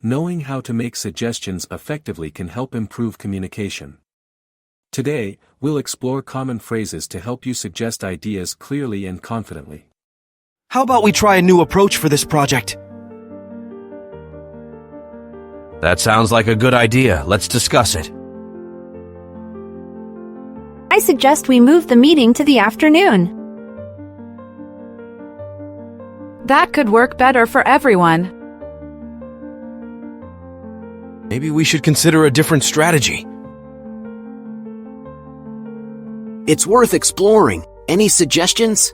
Knowing how to make suggestions effectively can help improve communication. Today, we'll explore common phrases to help you suggest ideas clearly and confidently. How about we try a new approach for this project? That sounds like a good idea. Let's discuss it. I suggest we move the meeting to the afternoon. That could work better for everyone. Maybe we should consider a different strategy. It's worth exploring. Any suggestions?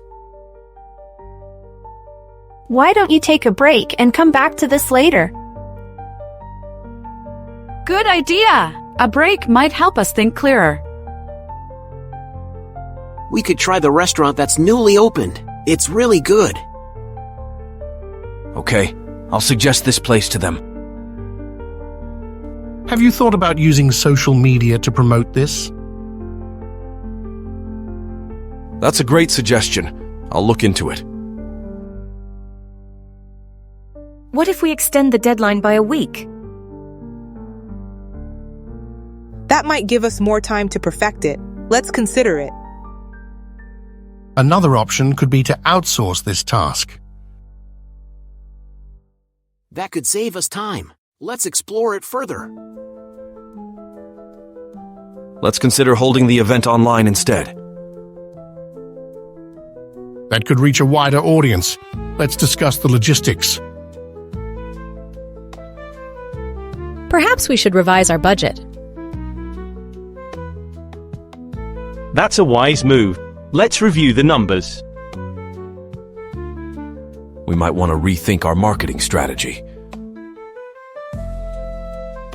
Why don't you take a break and come back to this later? Good idea! A break might help us think clearer. We could try the restaurant that's newly opened. It's really good. Okay, I'll suggest this place to them. Have you thought about using social media to promote this? That's a great suggestion. I'll look into it. What if we extend the deadline by a week? That might give us more time to perfect it. Let's consider it. Another option could be to outsource this task. That could save us time. Let's explore it further. Let's consider holding the event online instead. That could reach a wider audience. Let's discuss the logistics. Perhaps we should revise our budget. That's a wise move. Let's review the numbers. We might want to rethink our marketing strategy.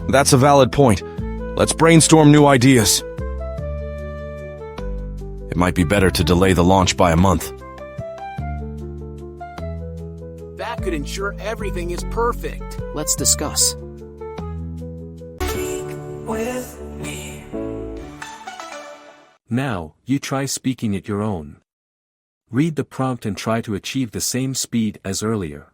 That's a valid point. Let's brainstorm new ideas. It might be better to delay the launch by a month. That could ensure everything is perfect. Let's discuss. Now, you try speaking at your own. Read the prompt and try to achieve the same speed as earlier.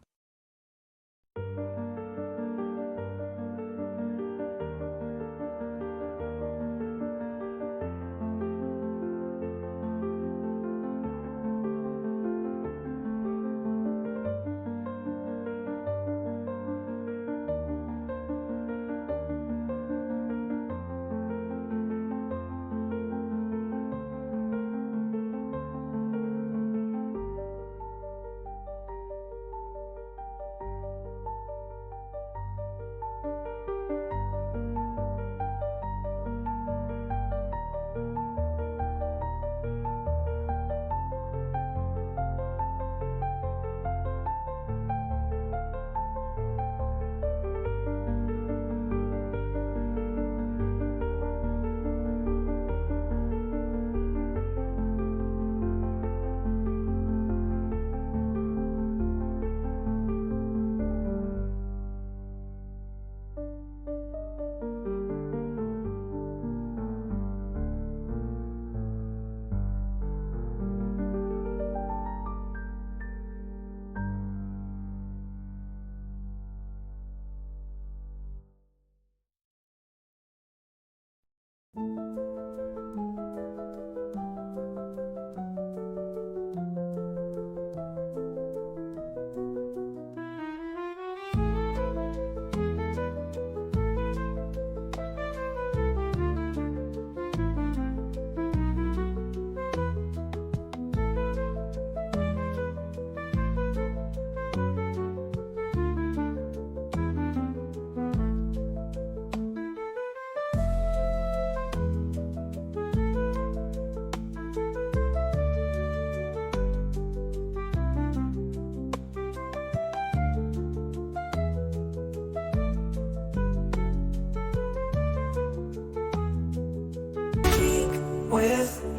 with